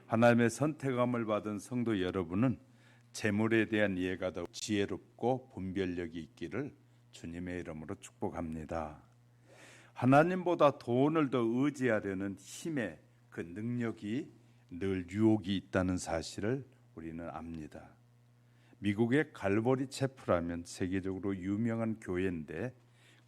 하나님의 선택함을 받은 성도 여러분은 재물에 대한 이해가 더 지혜롭고 분별력이 있기를 주님의 이름으로 축복합니다. 하나님보다 돈을 더 의지하려는 힘의 그 능력이 늘 유혹이 있다는 사실을 우리는 압니다. 미국의 갈보리 채플하면 세계적으로 유명한 교회인데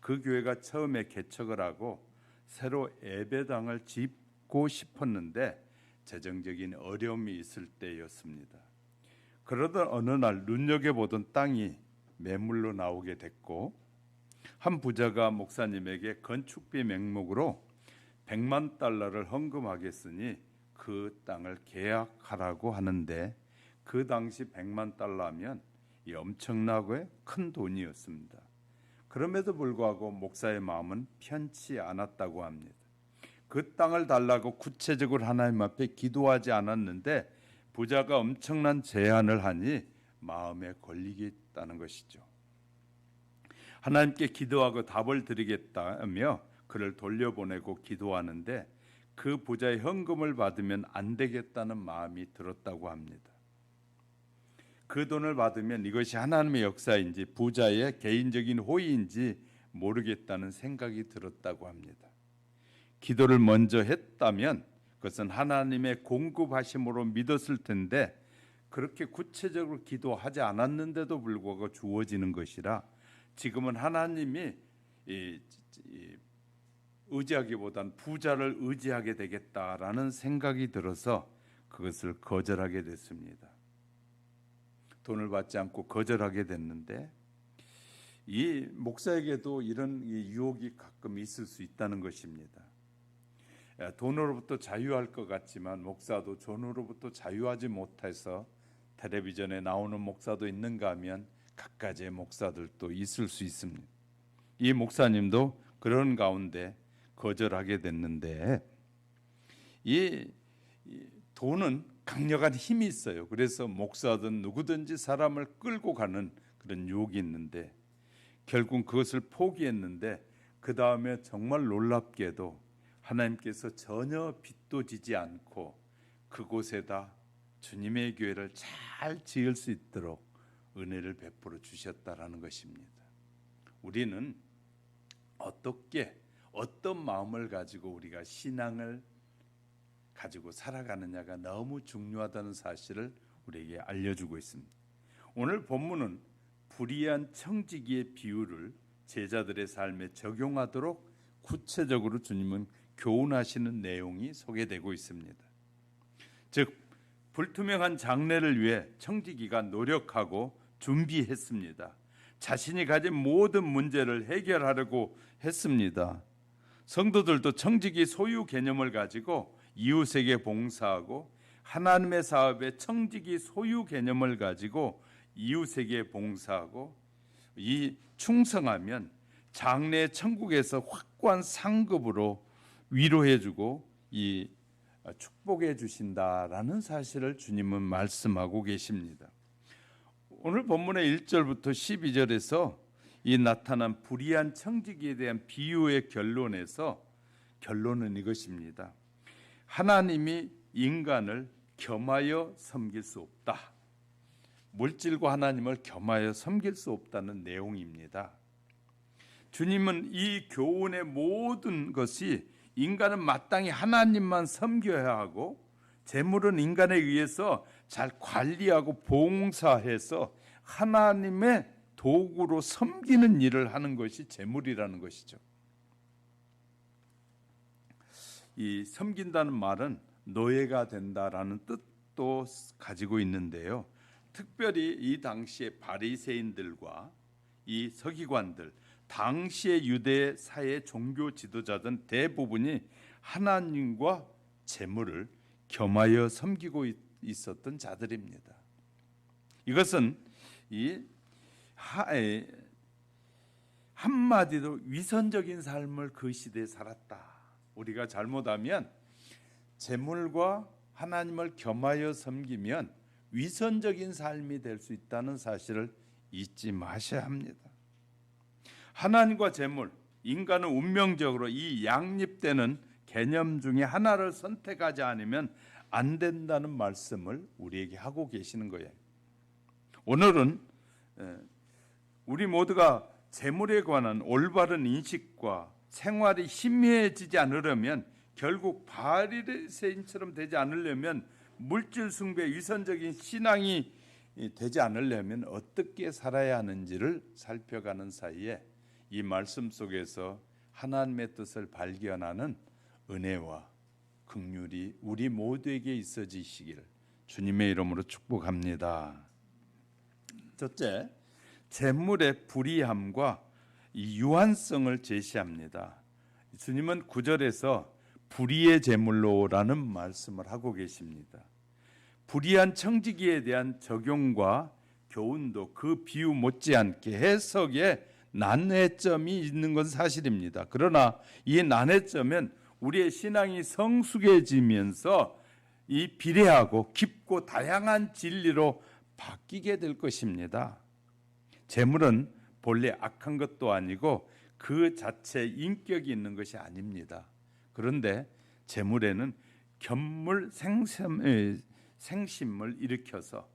그 교회가 처음에 개척을 하고 새로 예배당을 짓고 싶었는데 재정적인 어려움이 있을 때였습니다. 그러던 어느 날 눈여겨보던 땅이 매물로 나오게 됐고 한 부자가 목사님에게 건축비 명목으로 100만 달러를 헌금하겠으니 그 땅을 계약하라고 하는데 그 당시 100만 달러면 엄청나게 큰 돈이었습니다. 그럼에도 불구하고 목사의 마음은 편치 않았다고 합니다. 그 땅을 달라고 구체적으로 하나님 앞에 기도하지 않았는데 부자가 엄청난 제안을 하니 마음에 걸리겠다는 것이죠. 하나님께 기도하고 답을 드리겠다며 그를 돌려보내고 기도하는데 그 부자의 헌금을 받으면 안 되겠다는 마음이 들었다고 합니다. 그 돈을 받으면 이것이 하나님의 역사인지 부자의 개인적인 호의인지 모르겠다는 생각이 들었다고 합니다. 기도를 먼저 했다면 그것은 하나님의 공급하심으로 믿었을 텐데 그렇게 구체적으로 기도하지 않았는데도 불구하고 주어지는 것이라 지금은 하나님이 의지하기보단 부자를 의지하게 되겠다라는 생각이 들어서 그것을 거절하게 됐습니다. 돈을 받지 않고 거절하게 됐는데 이 목사에게도 이런 유혹이 가끔 있을 수 있다는 것입니다. 돈으로부터 자유할 것 같지만 목사도 돈으로부터 자유하지 못해서 텔레비전에 나오는 목사도 있는가 하면 갖가지의 목사들도 있을 수 있습니다. 이 목사님도 그런 가운데 거절하게 됐는데 이 돈은 강력한 힘이 있어요. 그래서 목사든 누구든지 사람을 끌고 가는 그런 유혹이 있는데 결국 그것을 포기했는데 그 다음에 정말 놀랍게도 하나님께서 전혀 빚도 지지 않고 그곳에다 주님의 교회를 잘 지을 수 있도록 은혜를 베풀어 주셨다라는 것입니다. 우리는 어떤 마음을 가지고 우리가 신앙을 가지고 살아가느냐가 너무 중요하다는 사실을 우리에게 알려주고 있습니다. 오늘 본문은 불의한 청지기의 비유를 제자들의 삶에 적용하도록 구체적으로 주님은 교훈하시는 내용이 소개되고 있습니다. 즉 불투명한 장래를 위해 청지기가 노력하고 준비했습니다. 자신이 가진 모든 문제를 해결하려고 했습니다. 성도들도 청지기 소유 개념을 가지고 이웃에게 봉사하고 하나님의 사업에 청지기 소유 개념을 가지고 이웃에게 봉사하고 이 충성하면 장래 천국에서 확고한 상급으로 위로해주고 이 축복해 주신다라는 사실을 주님은 말씀하고 계십니다. 오늘 본문의 1절부터 12절에서 이 나타난 불의한 청지기에 대한 비유의 결론은 이것입니다. 하나님이 인간을 겸하여 섬길 수 없다. 물질과 하나님을 겸하여 섬길 수 없다는 내용입니다. 주님은 이 교훈의 모든 것이 인간은 마땅히 하나님만 섬겨야 하고 재물은 인간에 의해서 잘 관리하고 봉사해서 하나님의 도구로 섬기는 일을 하는 것이 재물이라는 것이죠. 이 섬긴다는 말은 노예가 된다라는 뜻도 가지고 있는데요. 특별히 이 당시의 바리새인들과 이 서기관들, 당시의 유대 사회 종교 지도자들 대부분이 하나님과 재물을 겸하여 섬기고 있었던 자들입니다. 이것은 한마디로 위선적인 삶을 그 시대에 살았다. 우리가 잘못하면 재물과 하나님을 겸하여 섬기면 위선적인 삶이 될 수 있다는 사실을 잊지 마셔야 합니다. 하나님과 재물, 인간은 운명적으로 이 양립되는 개념 중에 하나를 선택하지 않으면 안 된다는 말씀을 우리에게 하고 계시는 거예요. 오늘은 우리 모두가 재물에 관한 올바른 인식과 생활이 희미해지지 않으려면, 결국 바리새인처럼 되지 않으려면, 물질 숭배, 위선적인 신앙이 되지 않으려면 어떻게 살아야 하는지를 살펴가는 사이에 이 말씀 속에서 하나님의 뜻을 발견하는 은혜와 긍휼이 우리 모두에게 있어지시기를 주님의 이름으로 축복합니다. 첫째, 재물의 불의함과 유한성을 제시합니다. 주님은 9절에서 불의의 재물로라는 말씀을 하고 계십니다. 불의한 청지기에 대한 적용과 교훈도 그 비유 못지않게 해석에 난해점이 있는 건 사실입니다. 그러나 이 난해점은 우리의 신앙이 성숙해지면서 이 비례하고 깊고 다양한 진리로 바뀌게 될 것입니다. 재물은 본래 악한 것도 아니고 그 자체 인격이 있는 것이 아닙니다. 그런데 재물에는 견물 생심을 일으켜서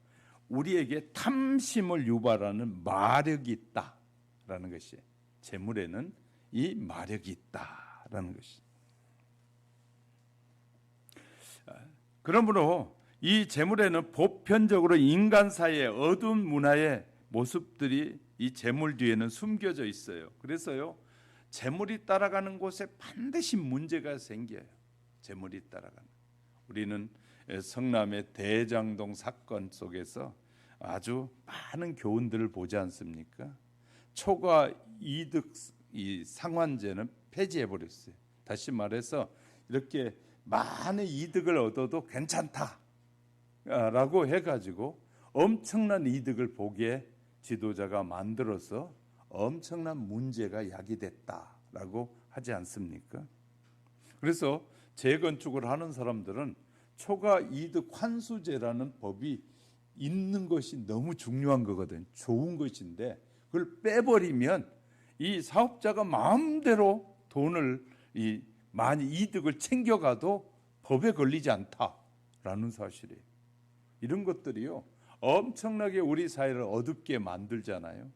우리에게 탐심을 유발하는 마력이 있다라는 것이, 재물에는 이 마력이 있다라는 것이. 그러므로 이 재물에는 보편적으로 인간 사이의 어두운 문화의 모습들이 이 재물 뒤에는 숨겨져 있어요. 그래서요, 재물이 따라가는 곳에 반드시 문제가 생겨요. 재물이 따라가는. 우리는 성남의 대장동 사건 속에서 아주 많은 교훈들을 보지 않습니까? 초과 이득 이 상환제는 폐지해 버렸어요. 다시 말해서 이렇게 많은 이득을 얻어도 괜찮다라고 해가지고 엄청난 이득을 보게 지도자가 만들어서 엄청난 문제가 야기됐다라고 하지 않습니까? 그래서 재건축을 하는 사람들은 초과 이득 환수제라는 법이 있는 것이 너무 중요한 거거든. 좋은 것인데 그걸 빼버리면 이 사업자가 마음대로 돈을 많이 이득을 챙겨가도 법에 걸리지 않다라는 사실이에요. 이런 것들이요, 엄청나게 우리 사회를 어둡게 만들잖아요.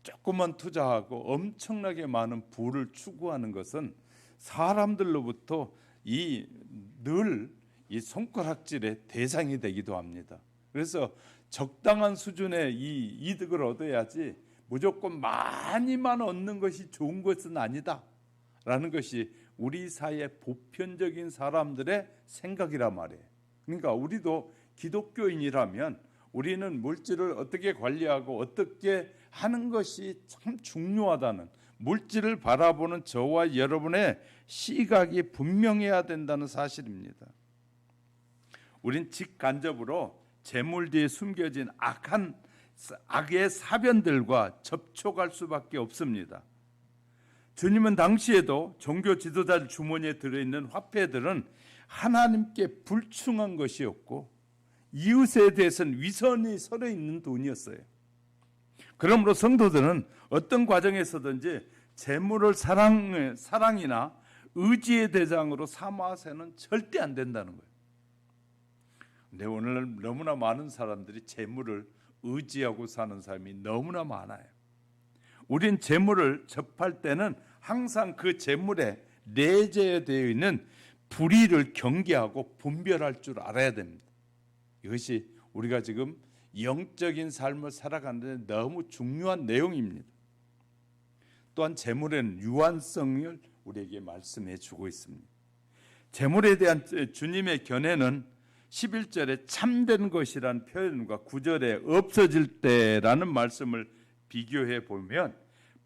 조금만 투자하고 엄청나게 많은 부를 추구하는 것은 사람들로부터 늘 이 손가락질의 대상이 되기도 합니다. 그래서 적당한 수준의 이 이득을 얻어야지 무조건 많이만 얻는 것이 좋은 것은 아니다라는 것이 우리 사회의 보편적인 사람들의 생각이란 말이에요. 그러니까 우리도 기독교인이라면 우리는 물질을 어떻게 관리하고 어떻게 하는 것이 참 중요하다는, 물질을 바라보는 저와 여러분의 시각이 분명해야 된다는 사실입니다. 우린 직간접으로 재물 뒤에 숨겨진 악의 사변들과 접촉할 수밖에 없습니다. 주님은 당시에도 종교 지도자들 주머니에 들어있는 화폐들은 하나님께 불충한 것이었고 이웃에 대해서는 위선이 서려 있는 돈이었어요. 그러므로 성도들은 어떤 과정에서든지 재물을 사랑이나 의지의 대상으로 삼아서는 절대 안 된다는 거예요. 근데 오늘 너무나 많은 사람들이 재물을 의지하고 사는 사람이 너무나 많아요. 우린 재물을 접할 때는 항상 그 재물에 내재되어 있는 불의를 경계하고 분별할 줄 알아야 됩니다. 이것이 우리가 지금 영적인 삶을 살아가는 데 너무 중요한 내용입니다. 또한 재물에는 유한성을 우리에게 말씀해 주고 있습니다. 재물에 대한 주님의 견해는 11절에 참된 것이라는 표현과 9절에 없어질 때라는 말씀을 비교해 보면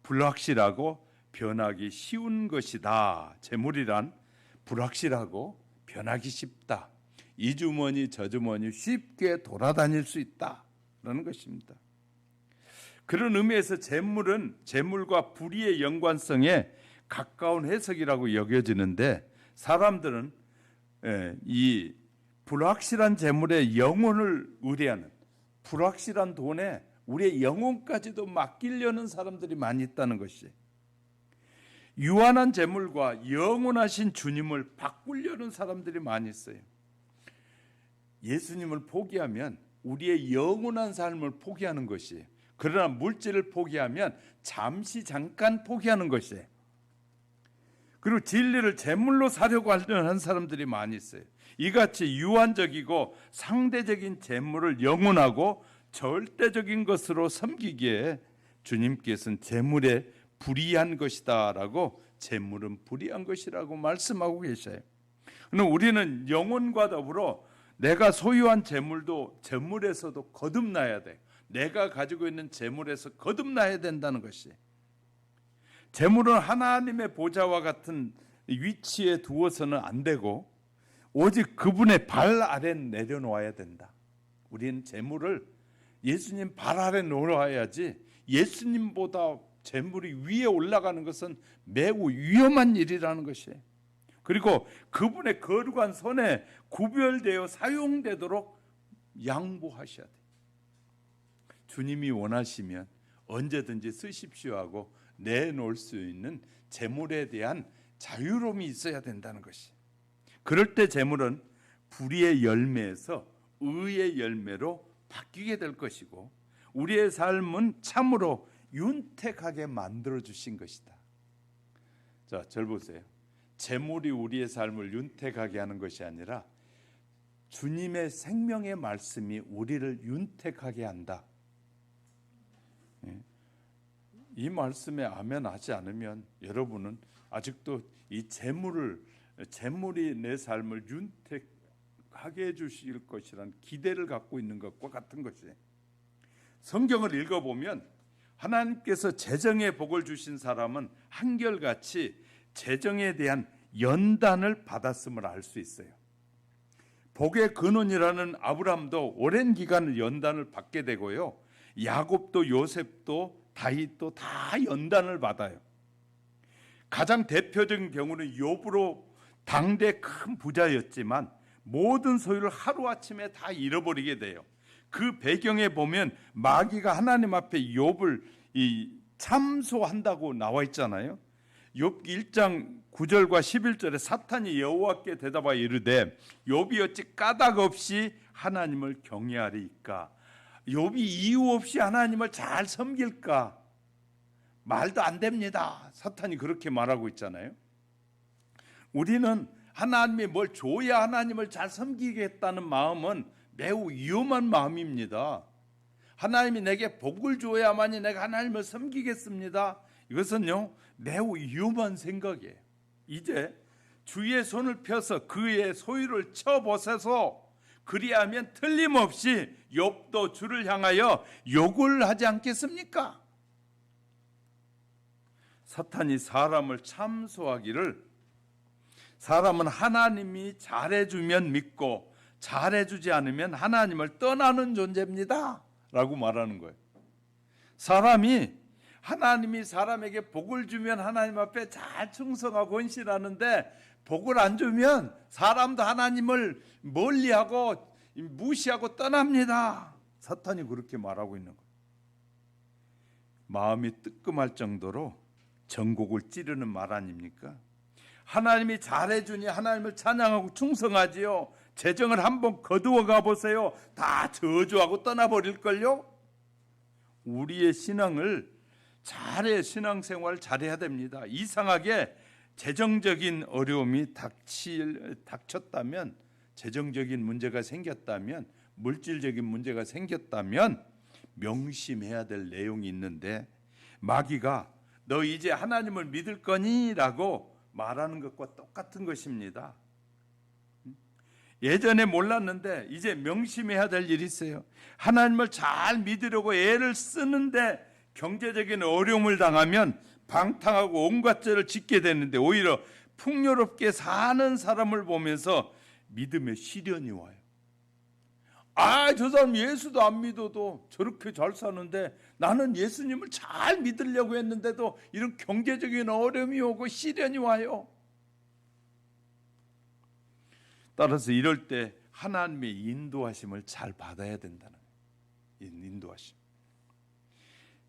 불확실하고 변하기 쉬운 것이다. 재물이란 불확실하고 변하기 쉽다. 이 주머니 저 주머니 쉽게 돌아다닐 수 있다라는 것입니다. 그런 의미에서 재물은 재물과 불의의 연관성에 가까운 해석이라고 여겨지는데, 사람들은 이 불확실한 재물에 영혼을 의뢰하는, 불확실한 돈에 우리의 영혼까지도 맡기려는 사람들이 많이 있다는 것이, 유한한 재물과 영원하신 주님을 바꾸려는 사람들이 많이 있어요. 예수님을 포기하면 우리의 영원한 삶을 포기하는 것이에요. 그러나 물질을 포기하면 잠깐 포기하는 것이에요. 그리고 진리를 재물로 사려고 하는 사람들이 많이 있어요. 이같이 유한적이고 상대적인 재물을 영원하고 절대적인 것으로 섬기기에 주님께서는 재물에 불의한 것이다라고, 재물은 불의한 것이라고 말씀하고 계셔요. 그럼 우리는 영혼과 더불어 내가 소유한 재물도 재물에서도 거듭나야 돼. 내가 가지고 있는 재물에서 거듭나야 된다는 것이. 재물은 하나님의 보좌와 같은 위치에 두어서는 안 되고 오직 그분의 발 아래 내려놓아야 된다. 우리는 재물을 예수님 발 아래 놓아야지, 예수님보다 재물이 위에 올라가는 것은 매우 위험한 일이라는 것이에요. 그리고 그분의 거룩한 손에 구별되어 사용되도록 양보하셔야 돼요. 주님이 원하시면 언제든지 쓰십시오 하고 내놓을 수 있는 재물에 대한 자유로움이 있어야 된다는 것이. 그럴 때 재물은 불의의 열매에서 의의 열매로 바뀌게 될 것이고 우리의 삶은 참으로 윤택하게 만들어 주신 것이다. 자, 절 보세요. 재물이 우리의 삶을 윤택하게 하는 것이 아니라 주님의 생명의 말씀이 우리를 윤택하게 한다. 이 말씀에 아멘 하지 않으면 여러분은 아직도 이 재물이 내 삶을 윤택하게 해주실 것이라는 기대를 갖고 있는 것과 같은 것이에요. 성경을 읽어보면 하나님께서 재정의 복을 주신 사람은 한결같이 재정에 대한 연단을 받았음을 알 수 있어요. 복의 근원이라는 아브라함도 오랜 기간 연단을 받게 되고요. 야곱도 요셉도 다윗도 다 연단을 받아요. 가장 대표적인 경우는 욥으로 당대 큰 부자였지만 모든 소유를 하루아침에 다 잃어버리게 돼요. 그 배경에 보면 마귀가 하나님 앞에 욥을 참소한다고 나와 있잖아요. 욥 1장 9절과 11절에 사탄이 여호와께 대답하여 이르되 욥이 어찌 까닭 없이 하나님을 경외하리이까? 욥이 이유 없이 하나님을 잘 섬길까? 말도 안 됩니다. 사탄이 그렇게 말하고 있잖아요. 우리는 하나님이 뭘 줘야 하나님을 잘 섬기겠다는 마음은 매우 위험한 마음입니다. 하나님이 내게 복을 줘야만이 내가 하나님을 섬기겠습니다. 이것은요 매우 위험한 생각이에요. 이제 주의 손을 펴서 그의 소유를 쳐보세서 그리하면 틀림없이 욥도 주를 향하여 욕을 하지 않겠습니까? 사탄이 사람을 참소하기를 사람은 하나님이 잘해주면 믿고 잘해주지 않으면 하나님을 떠나는 존재입니다 라고 말하는 거예요. 하나님이 사람에게 복을 주면 하나님 앞에 잘 충성하고 헌신하는데 복을 안 주면 사람도 하나님을 멀리하고 무시하고 떠납니다. 사탄이 그렇게 말하고 있는 거예요. 마음이 뜨끔할 정도로 전곡을 찌르는 말 아닙니까? 하나님이 잘해주니 하나님을 찬양하고 충성하지요. 재정을 한번 거두어 가보세요. 다 저주하고 떠나버릴걸요. 우리의 신앙생활 잘해야 됩니다. 이상하게 재정적인 어려움이 닥쳤다면, 재정적인 문제가 생겼다면, 물질적인 문제가 생겼다면 명심해야 될 내용이 있는데 마귀가 너 이제 하나님을 믿을 거니? 라고 말하는 것과 똑같은 것입니다. 예전에 몰랐는데 이제 명심해야 될 일이 있어요. 하나님을 잘 믿으려고 애를 쓰는데 경제적인 어려움을 당하면 방탕하고 온갖 죄를 짓게 되는데 오히려 풍요롭게 사는 사람을 보면서 믿음의 시련이 와요. 저 사람 예수도 안 믿어도 저렇게 잘 사는데 나는 예수님을 잘 믿으려고 했는데도 이런 경제적인 어려움이 오고 시련이 와요. 따라서 이럴 때 하나님의 인도하심을 잘 받아야 된다는 거예요. 인도하심.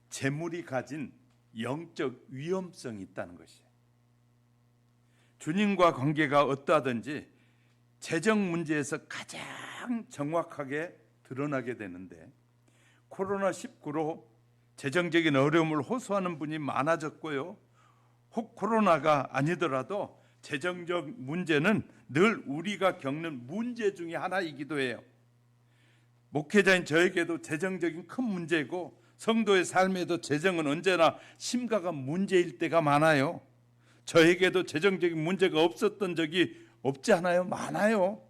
재물이 가진 영적 위험성이 있다는 것이에요. 주님과 관계가 어떠하든지 재정 문제에서 가장 정확하게 드러나게 되는데, 코로나19로 재정적인 어려움을 호소하는 분이 많아졌고요. 혹 코로나가 아니더라도 재정적 문제는 늘 우리가 겪는 문제 중에 하나이기도 해요. 목회자인 저에게도 재정적인 큰 문제고, 성도의 삶에도 재정은 언제나 심각한 문제일 때가 많아요. 저에게도 재정적인 문제가 없었던 적이 없지 않아요? 많아요.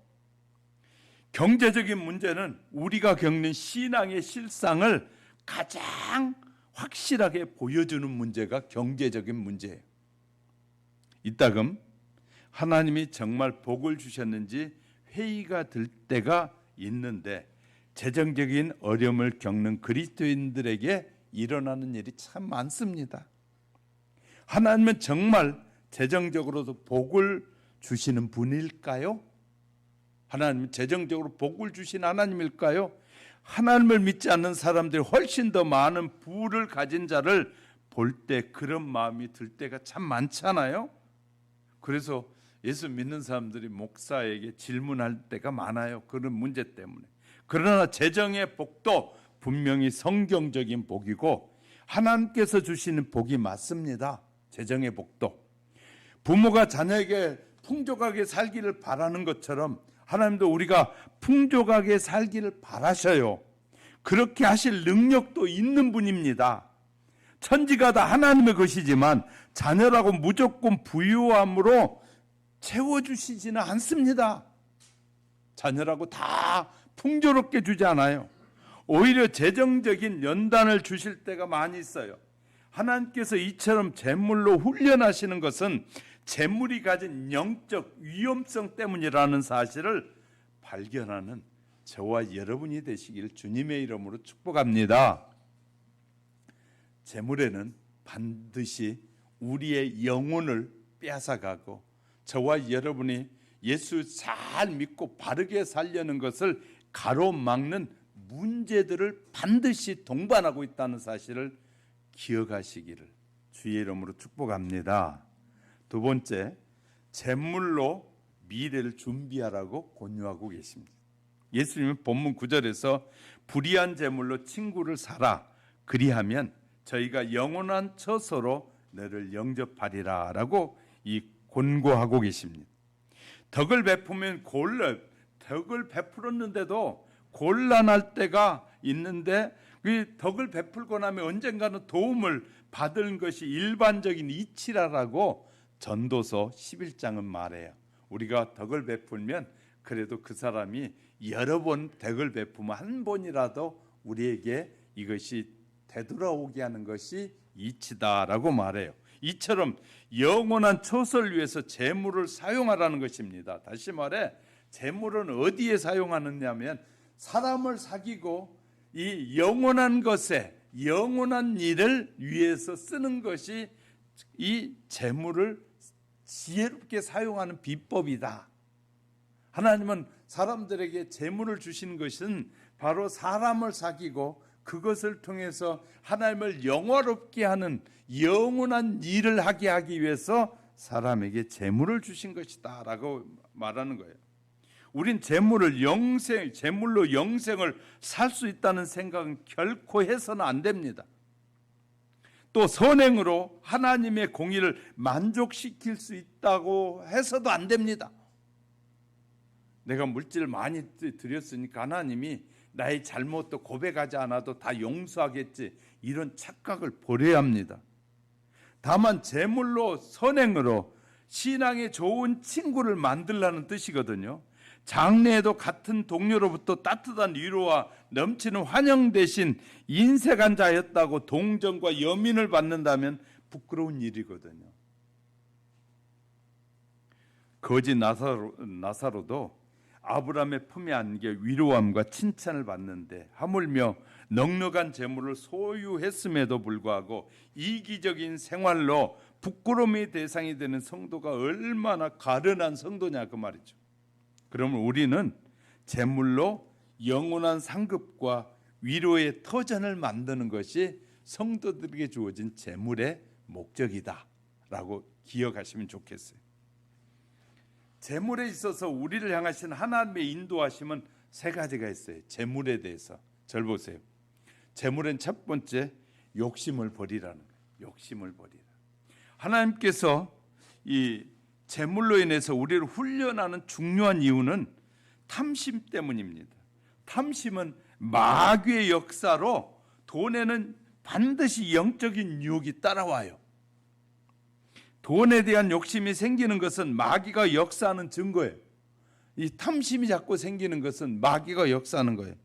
경제적인 문제는 우리가 겪는 신앙의 실상을 가장 확실하게 보여주는 문제가 경제적인 문제예요. 이따금 하나님이 정말 복을 주셨는지 회의가 들 때가 있는데, 재정적인 어려움을 겪는 그리스도인들에게 일어나는 일이 참 많습니다. 하나님은 정말 재정적으로도 복을 주시는 분일까요? 하나님은 재정적으로 복을 주신 하나님일까요? 하나님을 믿지 않는 사람들이 훨씬 더 많은 부를 가진 자를 볼 때 그런 마음이 들 때가 참 많잖아요. 그래서 예수 믿는 사람들이 목사에게 질문할 때가 많아요. 그런 문제 때문에. 그러나 재정의 복도 분명히 성경적인 복이고 하나님께서 주시는 복이 맞습니다. 재정의 복도. 부모가 자녀에게 풍족하게 살기를 바라는 것처럼 하나님도 우리가 풍족하게 살기를 바라셔요. 그렇게 하실 능력도 있는 분입니다. 천지가 다 하나님의 것이지만 자녀라고 무조건 부유함으로 채워주시지는 않습니다. 자녀라고 다 풍조롭게 주지 않아요. 오히려 재정적인 연단을 주실 때가 많이 있어요. 하나님께서 이처럼 재물로 훈련하시는 것은 재물이 가진 영적 위험성 때문이라는 사실을 발견하는 저와 여러분이 되시길 주님의 이름으로 축복합니다. 재물에는 반드시 우리의 영혼을 빼앗아가고 저와 여러분이 예수 잘 믿고 바르게 살려는 것을 가로막는 문제들을 반드시 동반하고 있다는 사실을 기억하시기를 주의 이름으로 축복합니다. 두 번째, 재물로 미래를 준비하라고 권유하고 계십니다. 예수님은 본문 9절에서 불의한 재물로 친구를 사라, 그리하면 저희가 영원한 처소로 너를 영접하리라 라고 권고하고 계십니다. 덕을 베푸면 덕을 베풀었는데도 곤란할 때가 있는데, 그 덕을 베풀고 나면 언젠가는 도움을 받은 것이 일반적인 이치라라고 전도서 11장은 말해요. 우리가 덕을 베풀면 그래도 그 사람이 여러 번 덕을 베푸면 한 번이라도 우리에게 이것이 되돌아오게 하는 것이 이치다라고 말해요. 이처럼 영원한 처소를 위해서 재물을 사용하라는 것입니다. 다시 말해 재물은 어디에 사용하느냐면 사람을 사귀고 이 영원한 것에 영원한 일을 위해서 쓰는 것이 이 재물을 지혜롭게 사용하는 비법이다. 하나님은 사람들에게 재물을 주시는 것은 바로 사람을 사귀고 그것을 통해서 하나님을 영화롭게 하는 영원한 일을 하게 하기 위해서 사람에게 재물을 주신 것이다 라고 말하는 거예요. 우린 재물로 영생을 살 수 있다는 생각은 결코 해서는 안 됩니다. 또 선행으로 하나님의 공의를 만족시킬 수 있다고 해서도 안 됩니다. 내가 물질을 많이 드렸으니까 하나님이 나의 잘못도 고백하지 않아도 다 용서하겠지, 이런 착각을 버려야 합니다. 다만 재물로 선행으로 신앙의 좋은 친구를 만들라는 뜻이거든요. 장래에도 같은 동료로부터 따뜻한 위로와 넘치는 환영 대신 인색한 자였다고 동정과 여민을 받는다면 부끄러운 일이거든요. 거지 나사로도 아브라함의 품에 안겨 위로함과 칭찬을 받는데, 하물며 넉넉한 재물을 소유했음에도 불구하고 이기적인 생활로 부끄러움의 대상이 되는 성도가 얼마나 가련한 성도냐 그 말이죠. 그러면 우리는 재물로 영원한 상급과 위로의 터전을 만드는 것이 성도들에게 주어진 재물의 목적이다 라고 기억하시면 좋겠어요. 재물에 있어서 우리를 향하신 하나님의 인도하심은 세 가지가 있어요. 재물에 대해서. 절 보세요. 재물은 첫 번째 욕심을 버리라는 거예요. 욕심을 버리라. 하나님께서 이 재물로 인해서 우리를 훈련하는 중요한 이유는 탐심 때문입니다. 탐심은 마귀의 역사로 돈에는 반드시 영적인 유혹이 따라와요. 돈에 대한 욕심이 생기는 것은 마귀가 역사하는 증거예요. 이 탐심이 자꾸 생기는 것은 마귀가 역사하는 거예요.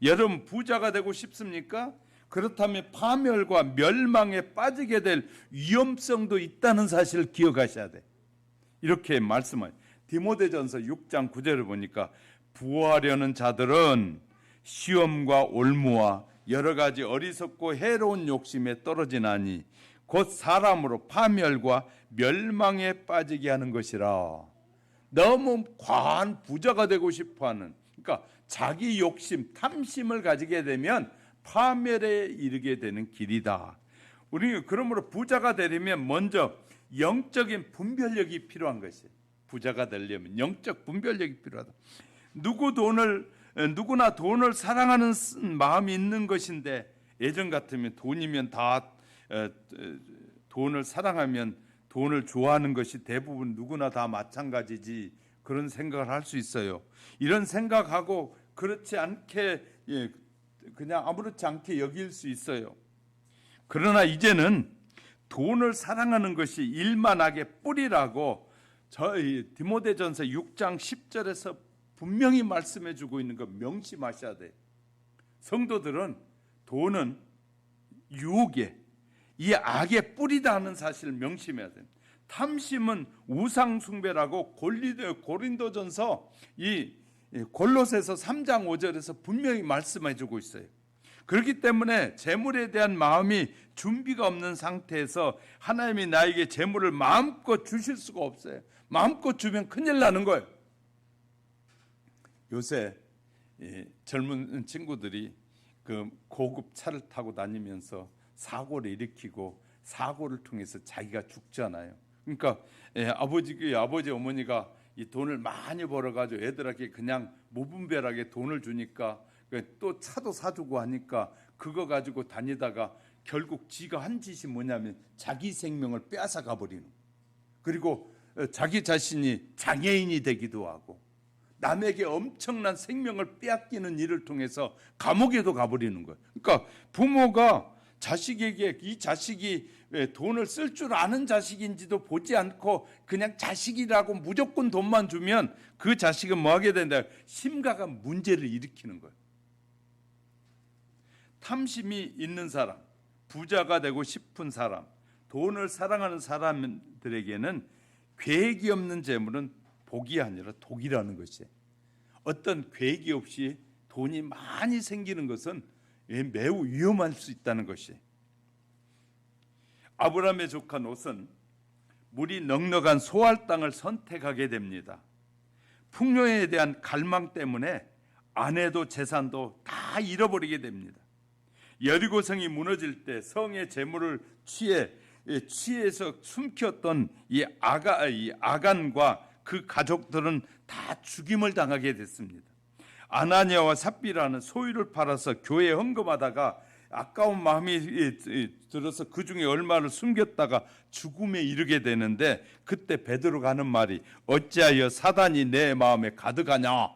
여러분 부자가 되고 싶습니까? 그렇다면 파멸과 멸망에 빠지게 될 위험성도 있다는 사실을 기억하셔야 돼. 이렇게 말씀을 디모데전서 6장 9절을 보니까 부하려는 자들은 시험과 올무와 여러 가지 어리석고 해로운 욕심에 떨어지나니 곧 사람으로 파멸과 멸망에 빠지게 하는 것이라. 너무 과한 부자가 되고 싶어하는, 그러니까 자기 욕심, 탐심을 가지게 되면 파멸에 이르게 되는 길이다. 우리 그러므로 부자가 되려면 먼저 영적인 분별력이 필요한 것이에요. 부자가 되려면 영적 분별력이 필요하다. 누구나 돈을 사랑하는 마음이 있는 것인데, 예전 같으면 돈이면 다 돈을 사랑하면 돈을 좋아하는 것이 대부분 누구나 다 마찬가지지, 그런 생각을 할 수 있어요. 이런 생각하고 그렇지 않게 그냥 아무렇지 않게 여길 수 있어요. 그러나 이제는 돈을 사랑하는 것이 일만하게 뿌리라고 저희 디모데전서 6장 10절에서 분명히 말씀해 주고 있는 거 명심하셔야 돼. 성도들은 돈은 유혹의, 이 악의 뿌리다 하는 사실을 명심해야 됩니다. 탐심은 우상 숭배라고 고린도전서 이 골로새서 3장 5절에서 분명히 말씀해 주고 있어요. 그렇기 때문에 재물에 대한 마음이 준비가 없는 상태에서 하나님이 나에게 재물을 마음껏 주실 수가 없어요. 마음껏 주면 큰일 나는 거예요. 요새 젊은 친구들이 그 고급 차를 타고 다니면서 사고를 일으키고 사고를 통해서 자기가 죽잖아요. 그러니까 아버지 어머니가 이 돈을 많이 벌어가지고 애들에게 그냥 무분별하게 돈을 주니까 또 차도 사주고 하니까 그거 가지고 다니다가 결국 지가 한 짓이 뭐냐면 자기 생명을 빼앗아가 버리는, 그리고 자기 자신이 장애인이 되기도 하고 남에게 엄청난 생명을 빼앗기는 일을 통해서 감옥에도 가버리는 거예요. 그러니까 부모가 자식에게 이 자식이 돈을 쓸 줄 아는 자식인지도 보지 않고 그냥 자식이라고 무조건 돈만 주면 그 자식은 뭐 하게 된다? 심각한 문제를 일으키는 거예요. 탐심이 있는 사람, 부자가 되고 싶은 사람, 돈을 사랑하는 사람들에게는 계획이 없는 재물은 복이 아니라 독이라는 것이에요. 어떤 계획이 없이 돈이 많이 생기는 것은 매우 위험할 수 있다는 것이에요. 아브라함의 조카 롯은 물이 넉넉한 소알 땅을 선택하게 됩니다. 풍요에 대한 갈망 때문에 아내도 재산도 다 잃어버리게 됩니다. 여리고 성이 무너질 때 성의 재물을 취해서 숨겼던 이 아간과 그 가족들은 다 죽임을 당하게 됐습니다. 아나니아와 삽비라는 소유를 팔아서 교회에 헌금하다가 아까운 마음이 들어서 그 중에 얼마를 숨겼다가 죽음에 이르게 되는데, 그때 베드로가 하는 말이 어찌하여 사단이 내 마음에 가득하냐.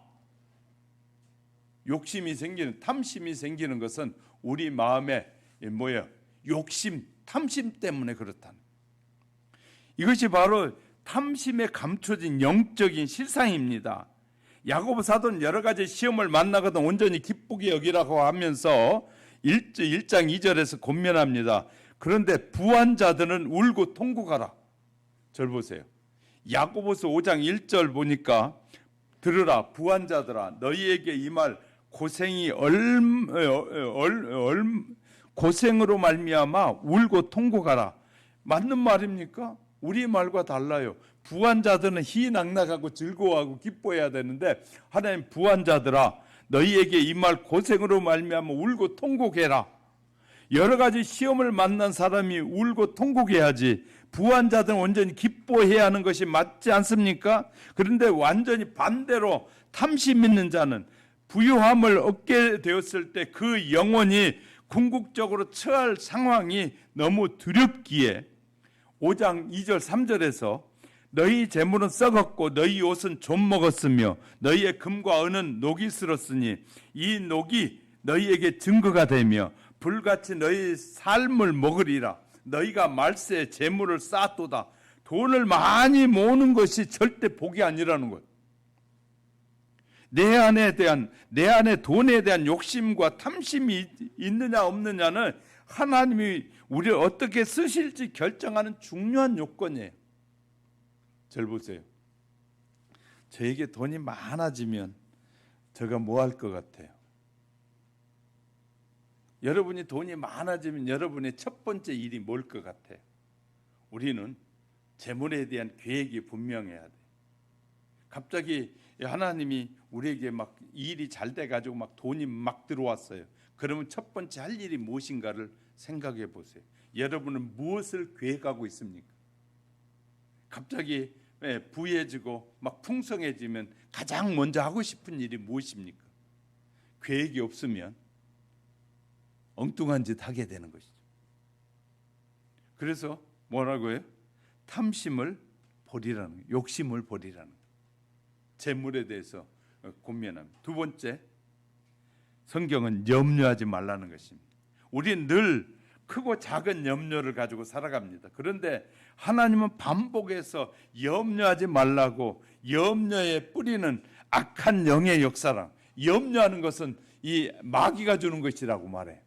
욕심이 생기는, 탐심이 생기는 것은 우리 마음에 욕심, 탐심 때문에 그렇다는, 이것이 바로 탐심에 감춰진 영적인 실상입니다. 야고보 사도는 여러 가지 시험을 만나거든 온전히 기쁘게 여기라고 하면서 1장 2절에서 권면합니다. 그런데 부한 자들은 울고 통곡하라. 절 보세요. 야고보서 5장 1절 보니까 들으라 부한 자들아 너희에게 이 말 고생이 고생으로 말미암아 울고 통곡하라. 맞는 말입니까? 우리 말과 달라요. 부한 자들은 희낙낙하고 즐거워하고 기뻐해야 되는데 하나님 부한 자들아 너희에게 이 말 고생으로 말미암아 울고 통곡해라. 여러 가지 시험을 만난 사람이 울고 통곡해야지 부한 자들은 온전히 기뻐해야 하는 것이 맞지 않습니까? 그런데 완전히 반대로 탐심 있는 자는 부유함을 얻게 되었을 때 그 영혼이 궁극적으로 처할 상황이 너무 두렵기에 5장 2절 3절에서 너희 재물은 썩었고 너희 옷은 좀 먹었으며 너희의 금과 은은 녹이 슬었으니 이 녹이 너희에게 증거가 되며 불같이 너희 삶을 먹으리라. 너희가 말세에 재물을 쌓도다. 돈을 많이 모으는 것이 절대 복이 아니라는 것. 내 안에 돈에 대한 욕심과 탐심이 있느냐 없느냐는 하나님이 우리를 어떻게 쓰실지 결정하는 중요한 요건이에요. 절 보세요. 저에게 돈이 많아지면 제가 뭐 할 것 같아요? 여러분이 돈이 많아지면 여러분의 첫 번째 일이 뭘 것 같아요? 우리는 재물에 대한 계획이 분명해야 돼. 갑자기 하나님이 우리에게 막 일이 잘 돼가지고 막 돈이 막 들어왔어요. 그러면 첫 번째 할 일이 무엇인가를 생각해 보세요. 여러분은 무엇을 계획하고 있습니까? 갑자기 부유해지고 막 풍성해지면 가장 먼저 하고 싶은 일이 무엇입니까? 계획이 없으면 엉뚱한 짓 하게 되는 것이죠. 그래서 뭐라고요? 탐심을 버리라는 거예요. 욕심을 버리라는 거예요. 재물에 대해서 고민합니다. 두 번째, 성경은 염려하지 말라는 것입니다. 우리는 늘 크고 작은 염려를 가지고 살아갑니다. 그런데 하나님은 반복해서 염려하지 말라고 염려의 뿌리는 악한 영의 역사랑 염려하는 것은 이 마귀가 주는 것이라고 말해요.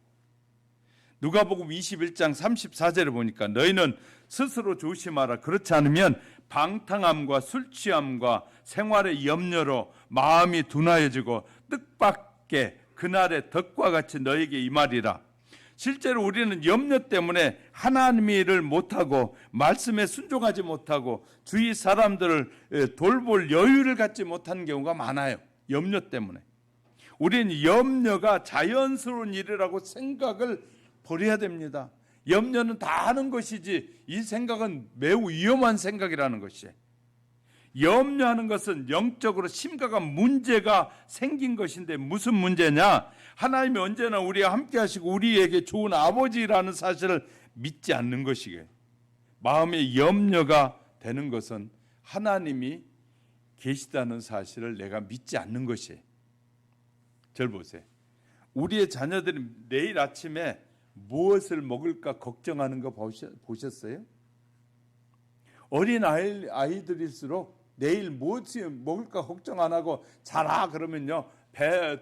누가복음 21장 34절에 보니까 너희는 스스로 조심하라. 그렇지 않으면 방탕함과 술취함과 생활의 염려로 마음이 둔하여지고 뜻밖의 그날의 덕과 같이 너에게 임하리라. 실제로 우리는 염려 때문에 하나님의 일을 못하고 말씀에 순종하지 못하고 주위 사람들을 돌볼 여유를 갖지 못하는 경우가 많아요. 염려 때문에. 우리는 염려가 자연스러운 일이라고 생각을 버려야 됩니다. 염려는 다 하는 것이지 이 생각은 매우 위험한 생각이라는 것이에요. 염려하는 것은 영적으로 심각한 문제가 생긴 것인데 무슨 문제냐? 하나님이 언제나 우리와 함께 하시고 우리에게 좋은 아버지라는 사실을 믿지 않는 것이에요. 마음의 염려가 되는 것은 하나님이 계시다는 사실을 내가 믿지 않는 것이에요. 절 보세요. 우리의 자녀들이 내일 아침에 무엇을 먹을까 걱정하는 거 보셨어요? 어린 아이들일수록 내일 무엇을 먹을까 걱정 안 하고 자라 그러면요 배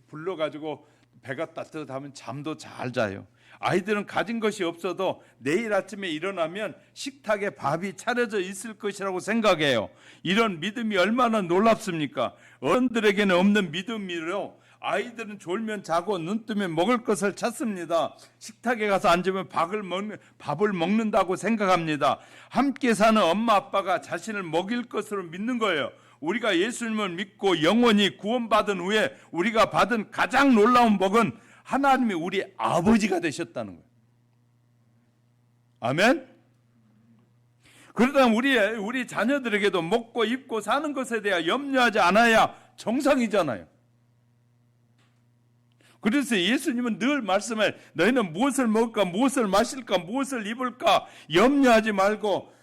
불러가지고 배가 따뜻하면 잠도 잘 자요. 아이들은 가진 것이 없어도 내일 아침에 일어나면 식탁에 밥이 차려져 있을 것이라고 생각해요. 이런 믿음이 얼마나 놀랍습니까? 어른들에게는 없는 믿음이로 아이들은 졸면 자고 눈 뜨면 먹을 것을 찾습니다. 식탁에 가서 앉으면 밥을 먹는다고 생각합니다. 함께 사는 엄마 아빠가 자신을 먹일 것으로 믿는 거예요. 우리가 예수님을 믿고 영원히 구원받은 후에 우리가 받은 가장 놀라운 복은 하나님이 우리 아버지가 되셨다는 거예요. 아멘? 그러다 우리 자녀들에게도 먹고 입고 사는 것에 대해 염려하지 않아야 정상이잖아요. 그래서 예수님은 늘 말씀해 너희는 무엇을 먹을까 무엇을 마실까 무엇을 입을까 염려하지 말고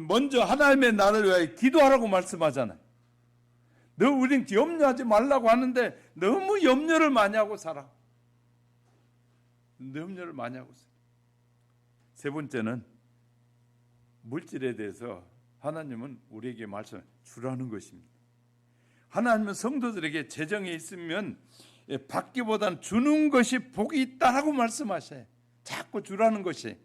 먼저 하나님의 나라를 위하여 기도하라고 말씀하잖아요. 우린 염려하지 말라고 하는데 너무 염려를 많이 하고 살아. 염려를 많이 하고 살아. 세 번째는 물질에 대해서 하나님은 우리에게 말씀 주라는 것입니다. 하나님은 성도들에게 재정이 있으면 받기보다는 주는 것이 복이 있다라고 말씀하셔요. 자꾸 주라는 것이.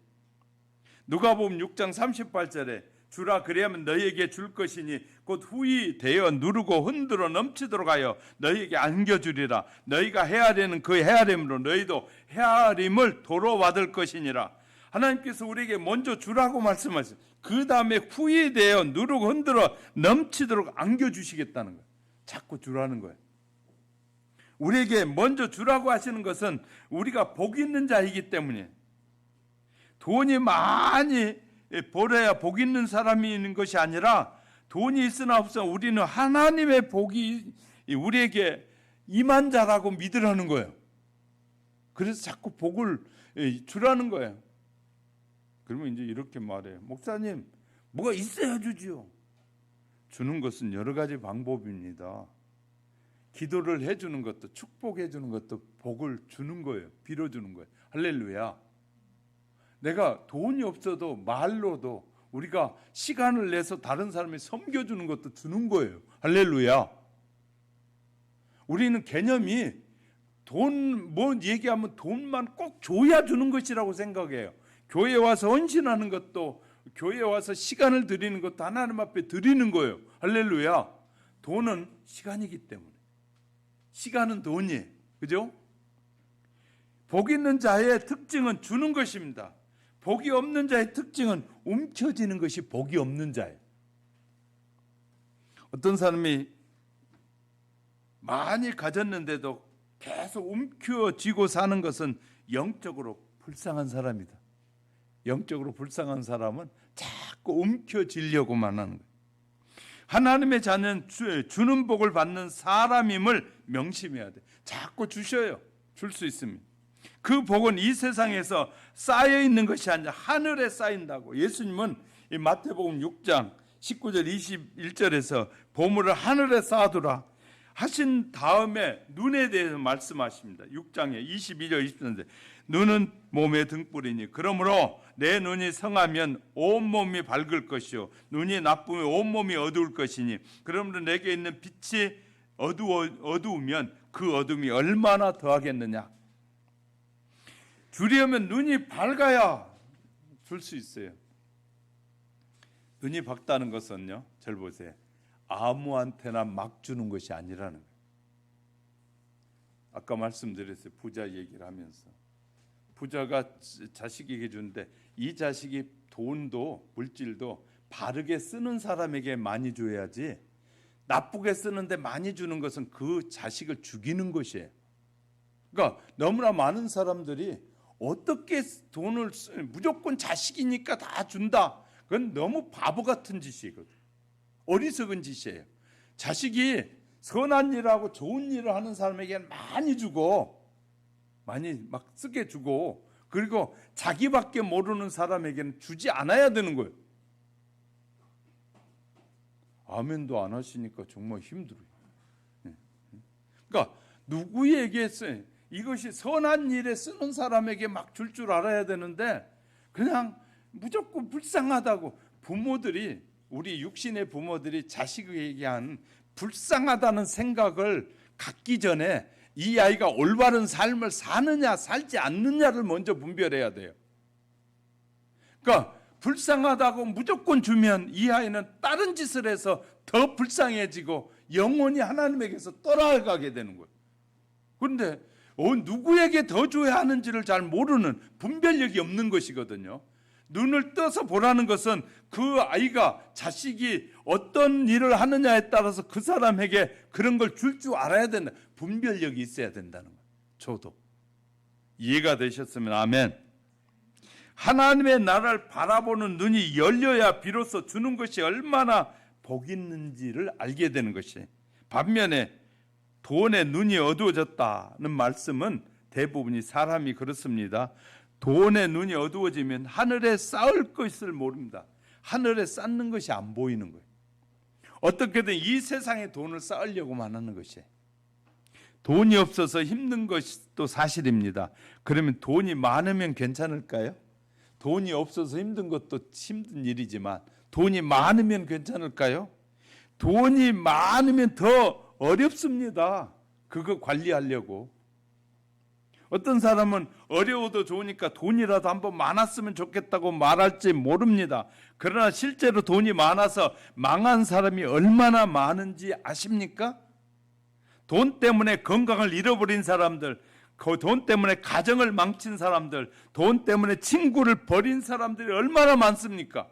누가복음 6장 38절에 주라 그리하면 너희에게 줄 것이니 곧 후히 되어 누르고 흔들어 넘치도록 하여 너희에게 안겨주리라. 너희가 헤아리는 그 헤아림으로 너희도 헤아림을 도로 받을 것이니라. 하나님께서 우리에게 먼저 주라고 말씀하셨어요. 그 다음에 후히 되어 누르고 흔들어 넘치도록 안겨주시겠다는 거예요. 자꾸 주라는 거예요. 우리에게 먼저 주라고 하시는 것은 우리가 복 있는 자이기 때문에, 돈이 많이 벌어야 복 있는 사람이 있는 것이 아니라 돈이 있으나 없으나 우리는 하나님의 복이 우리에게 임한 자라고 믿으라는 거예요. 그래서 자꾸 복을 주라는 거예요. 그러면 이제 이렇게 말해요. 목사님, 뭐가 있어야 주지요. 주는 것은 여러 가지 방법입니다. 기도를 해주는 것도, 축복해주는 것도 복을 주는 거예요. 빌어주는 거예요. 할렐루야. 내가 돈이 없어도 말로도 우리가 시간을 내서 다른 사람이 섬겨주는 것도 주는 거예요. 할렐루야. 우리는 개념이 돈, 뭐 얘기하면 돈만 꼭 줘야 주는 것이라고 생각해요. 교회 와서 헌신하는 것도, 교회 와서 시간을 드리는 것도 하나님 앞에 드리는 거예요. 할렐루야. 돈은 시간이기 때문에. 시간은 돈이에요. 그죠? 복 있는 자의 특징은 주는 것입니다. 복이 없는 자의 특징은 움켜쥐는 것이 복이 없는 자예요. 어떤 사람이 많이 가졌는데도 계속 움켜쥐고 사는 것은 영적으로 불쌍한 사람이다. 영적으로 불쌍한 사람은 자꾸 움켜쥐려고만 하는 거예요. 하나님의 자는 주는 복을 받는 사람임을 명심해야 돼. 자꾸 주셔요. 줄 수 있습니다. 그 복은 이 세상에서 쌓여 있는 것이 아니라 하늘에 쌓인다고. 예수님은 이 마태복음 6장 19절 21절에서 보물을 하늘에 쌓아두라 하신 다음에 눈에 대해서 말씀하십니다. 6장에 22절 23절 눈은 몸의 등불이니 그러므로 내 눈이 성하면 온몸이 밝을 것이요 눈이 나쁘면 온몸이 어두울 것이니 그러므로 내게 있는 빛이 어두우면 그 어둠이 얼마나 더하겠느냐. 주려면 눈이 밝아야 줄 수 있어요. 눈이 밝다는 것은요, 절 보세요. 아무한테나 막 주는 것이 아니라는 거예요. 아까 말씀드렸어요. 부자 얘기를 하면서 부자가 자식에게 주는데 이 자식이 돈도 물질도 바르게 쓰는 사람에게 많이 줘야지 나쁘게 쓰는데 많이 주는 것은 그 자식을 죽이는 것이에요. 그러니까 너무나 많은 사람들이 어떻게 돈을 무조건 자식이니까 다 준다. 그건 너무 바보 같은 짓이거든. 어리석은 짓이에요. 자식이 선한 일하고 좋은 일을 하는 사람에게는 많이 주고 많이 막 쓰게 주고 그리고 자기밖에 모르는 사람에게는 주지 않아야 되는 거예요. 아멘도 안 하시니까 정말 힘들어요. 그러니까 누구에게 이것이 선한 일에 쓰는 사람에게 막 줄 줄 알아야 되는데 그냥 무조건 불쌍하다고 부모들이 우리 육신의 부모들이 자식에게 한 불쌍하다는 생각을 갖기 전에 이 아이가 올바른 삶을 사느냐 살지 않느냐를 먼저 분별해야 돼요. 그러니까 불쌍하다고 무조건 주면 이 아이는 다른 짓을 해서 더 불쌍해지고 영원히 하나님에게서 떠나가게 되는 거예요. 그런데 누구에게 더 줘야 하는지를 잘 모르는 분별력이 없는 것이거든요. 눈을 떠서 보라는 것은 그 아이가 자식이 어떤 일을 하느냐에 따라서 그 사람에게 그런 걸 줄 줄 알아야 된다. 분별력이 있어야 된다는 거예요. 저도 이해가 되셨으면 아멘. 하나님의 나라를 바라보는 눈이 열려야 비로소 주는 것이 얼마나 복 있는지를 알게 되는 것이에요. 반면에 돈의 눈이 어두워졌다는 말씀은 대부분이 사람이 그렇습니다. 돈의 눈이 어두워지면 하늘에 쌓을 것을 모릅니다. 하늘에 쌓는 것이 안 보이는 거예요. 어떻게든 이 세상에 돈을 쌓으려고만 하는 것이에요. 돈이 없어서 힘든 것도 사실입니다. 그러면 돈이 많으면 괜찮을까요? 돈이 없어서 힘든 것도 힘든 일이지만 돈이 많으면 괜찮을까요? 돈이 많으면 더 어렵습니다. 그거 관리하려고. 어떤 사람은 어려워도 좋으니까 돈이라도 한번 많았으면 좋겠다고 말할지 모릅니다. 그러나 실제로 돈이 많아서 망한 사람이 얼마나 많은지 아십니까? 돈 때문에 건강을 잃어버린 사람들, 그 돈 때문에 가정을 망친 사람들, 돈 때문에 친구를 버린 사람들이 얼마나 많습니까?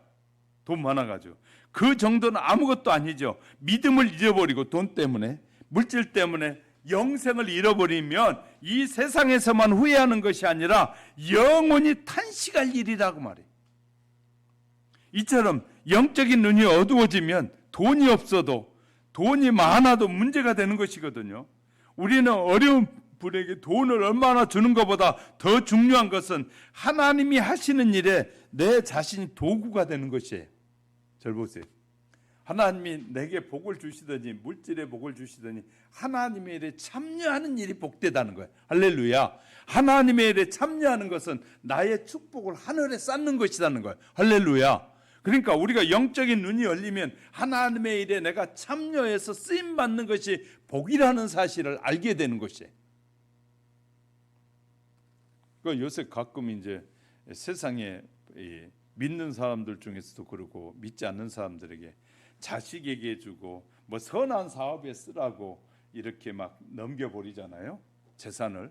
돈 많아가지고. 그 정도는 아무것도 아니죠. 믿음을 잃어버리고 돈 때문에, 물질 때문에 영생을 잃어버리면 이 세상에서만 후회하는 것이 아니라 영원히 탄식할 일이라고 말해요. 이처럼 영적인 눈이 어두워지면 돈이 없어도, 돈이 많아도 문제가 되는 것이거든요. 우리는 어려운 분에게 돈을 얼마나 주는 것보다 더 중요한 것은 하나님이 하시는 일에 내 자신이 도구가 되는 것이에요. 절 보세요. 하나님이 내게 복을 주시더니, 물질의 복을 주시더니 하나님의 일에 참여하는 일이 복되다는 거예요. 할렐루야. 하나님의 일에 참여하는 것은 나의 축복을 하늘에 쌓는 것이라는 거예요. 할렐루야. 그러니까 우리가 영적인 눈이 열리면 하나님의 일에 내가 참여해서 쓰임받는 것이 복이라는 사실을 알게 되는 것이에요. 그 요새 가끔 이제 세상에 믿는 사람들 중에서도 그러고 믿지 않는 사람들에게 자식에게 주고 뭐 선한 사업에 쓰라고 이렇게 막 넘겨버리잖아요. 재산을.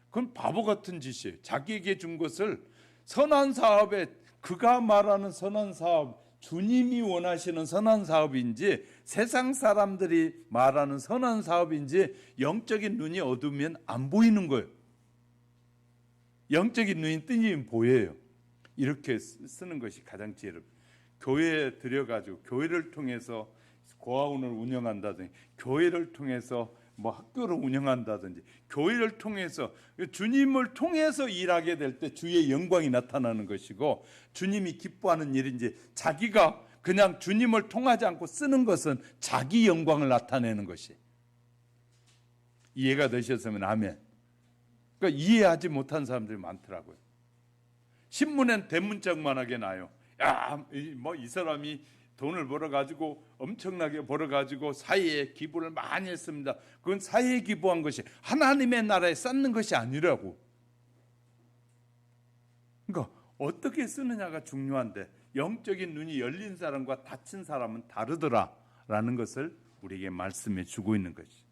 그건 바보 같은 짓이에요. 자기에게 준 것을 선한 사업에, 그가 말하는 선한 사업, 주님이 원하시는 선한 사업인지 세상 사람들이 말하는 선한 사업인지 영적인 눈이 어두우면 안 보이는 거예요. 영적인 눈이 뜨면 보여요. 이렇게 쓰는 것이 가장 지혜롭습니다. 교회에 들여가지고 교회를 통해서 고아원을 운영한다든지, 교회를 통해서 뭐 학교를 운영한다든지, 교회를 통해서 주님을 통해서 일하게 될 때 주의 영광이 나타나는 것이고, 주님이 기뻐하는 일인지, 자기가 그냥 주님을 통하지 않고 쓰는 것은 자기 영광을 나타내는 것이. 이해가 되셨으면 아멘. 그러니까 이해하지 못한 사람들이 많더라고요. 신문엔 대문짝만하게 나요. 야, 뭐 이 사람이 돈을 벌어가지고 엄청나게 벌어가지고 사회에 기부를 많이 했습니다. 그건 사회에 기부한 것이 하나님의 나라에 쌓는 것이 아니라고. 그러니까 어떻게 쓰느냐가 중요한데 영적인 눈이 열린 사람과 닫힌 사람은 다르더라라는 것을 우리에게 말씀해 주고 있는 것이.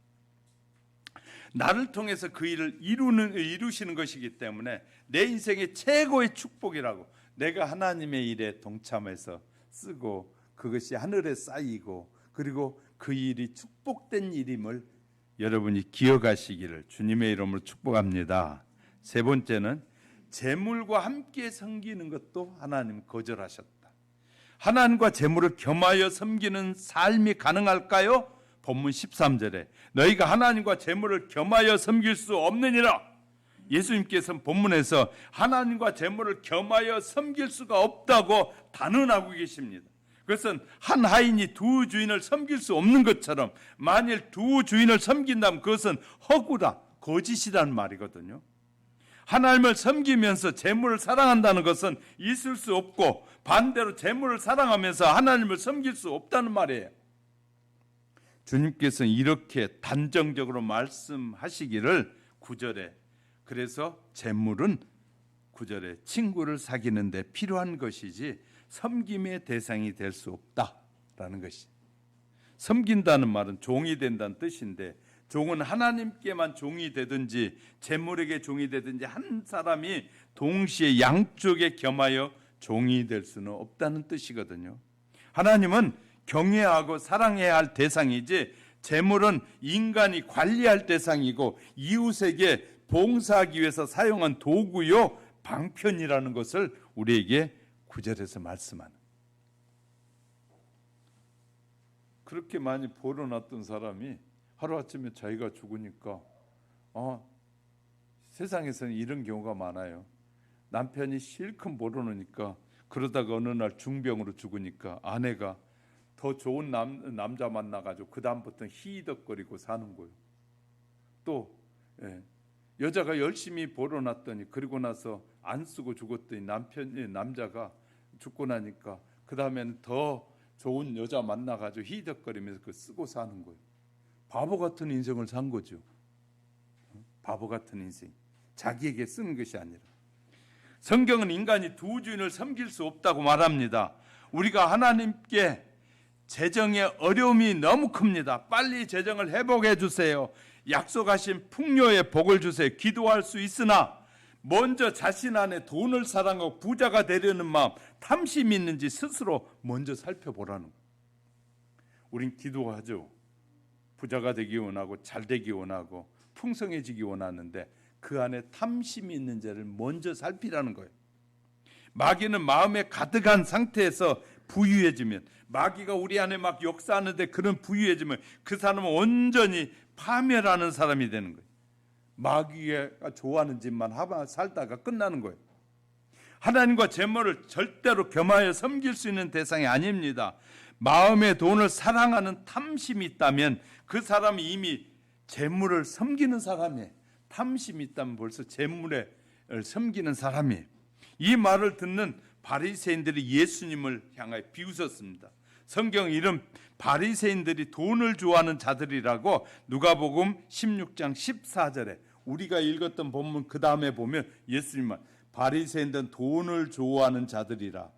나를 통해서 그 일을 이루시는 것이기 때문에 내 인생의 최고의 축복이라고. 내가 하나님의 일에 동참해서 쓰고 그것이 하늘에 쌓이고 그리고 그 일이 축복된 일임을 여러분이 기억하시기를 주님의 이름으로 축복합니다. 세 번째는 재물과 함께 섬기는 것도 하나님 거절하셨다. 하나님과 재물을 겸하여 섬기는 삶이 가능할까요? 본문 13절에 너희가 하나님과 재물을 겸하여 섬길 수 없느니라. 예수님께서는 본문에서 하나님과 재물을 겸하여 섬길 수가 없다고 단언하고 계십니다. 그것은 한 하인이 두 주인을 섬길 수 없는 것처럼 만일 두 주인을 섬긴다면 그것은 허구다, 거짓이라는 말이거든요. 하나님을 섬기면서 재물을 사랑한다는 것은 있을 수 없고 반대로 재물을 사랑하면서 하나님을 섬길 수 없다는 말이에요. 주님께서는 이렇게 단정적으로 말씀하시기를 9절에 그래서 재물은 9절에 친구를 사귀는 데 필요한 것이지 섬김의 대상이 될 수 없다라는 것이. 섬긴다는 말은 종이 된다는 뜻인데 종은 하나님께만 종이 되든지 재물에게 종이 되든지 한 사람이 동시에 양쪽에 겸하여 종이 될 수는 없다는 뜻이거든요. 하나님은 경외하고 사랑해야 할 대상이지 재물은 인간이 관리할 대상이고 이웃에게 봉사하기 위해서 사용한 도구요 방편이라는 것을 우리에게 9절에서 말씀하는. 그렇게 많이 벌어놨던 사람이 하루아침에 자기가 죽으니까 세상에서는 이런 경우가 많아요. 남편이 실컷 벌어놓으니까 그러다가 어느 날 중병으로 죽으니까 아내가 더 좋은 남자 만나가지고 그 다음부터는 희덕거리고 사는 거예요. 또 여자가 열심히 벌어놨더니 그리고 나서 안 쓰고 죽었더니 남자가 죽고 나니까 그 다음에는 더 좋은 여자 만나가지고 희덕거리면서 그 쓰고 사는 거예요. 바보 같은 인생을 산 거죠. 바보 같은 인생. 자기에게 쓰는 것이 아니라. 성경은 인간이 두 주인을 섬길 수 없다고 말합니다. 우리가 하나님께 재정의 어려움이 너무 큽니다. 빨리 재정을 회복해 주세요. 약속하신 풍요의 복을 주세요. 기도할 수 있으나 먼저 자신 안에 돈을 사랑하고 부자가 되려는 마음, 탐심이 있는지 스스로 먼저 살펴보라는 거예요. 우린 기도하죠. 부자가 되기 원하고 잘 되기 원하고 풍성해지기 원하는데 그 안에 탐심이 있는지를 먼저 살피라는 거예요. 마귀는 마음에 가득한 상태에서 부유해지면, 마귀가 우리 안에 막 역사하는데 그런 부유해지면 그 사람은 온전히 파멸하는 사람이 되는 거예요. 마귀가 좋아하는 짓만 하다 살다가 끝나는 거예요. 하나님과 재물을 절대로 겸하여 섬길 수 있는 대상이 아닙니다. 마음에 돈을 사랑하는 탐심이 있다면 그 사람이 이미 재물을 섬기는 사람이에요. 탐심이 있다면 벌써 재물을 섬기는 사람이에요. 이 말을 듣는 바리새인들이 예수님을 향하여 비웃었습니다. 성경 이름 바리새인들이 돈을 좋아하는 자들이라고 누가복음 16장 14절에 우리가 읽었던 본문 그 다음에 보면 예수님은 바리새인들은 돈을 좋아하는 자들이라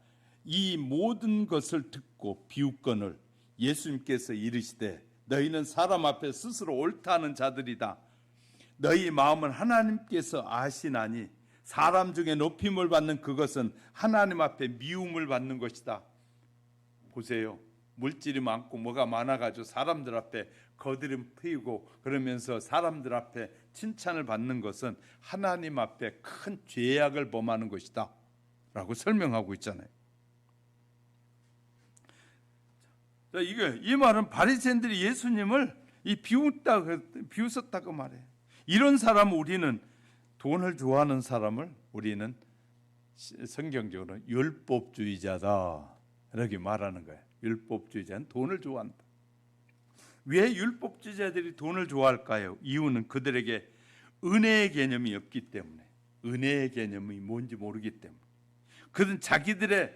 이 모든 것을 듣고 비웃거늘 예수님께서 이르시되 너희는 사람 앞에 스스로 옳다는 자들이다. 너희 마음은 하나님께서 아시나니 사람 중에 높임을 받는 그것은 하나님 앞에 미움을 받는 것이다. 보세요. 물질이 많고 뭐가 많아가지고 사람들 앞에 거드름 피우고 그러면서 사람들 앞에 칭찬을 받는 것은 하나님 앞에 큰 죄악을 범하는 것이다 라고 설명하고 있잖아요. 자, 이 말은 바리새인들이 예수님을 비웃었다고 말해요. 이런 사람 우리는 돈을 좋아하는 사람을 우리는 성경적으로 율법주의자다 이렇게 말하는 거예요. 율법주의자는 돈을 좋아한다. 왜 율법주의자들이 돈을 좋아할까요? 이유는 그들에게 은혜의 개념이 없기 때문에, 은혜의 개념이 뭔지 모르기 때문에. 그들은 자기들의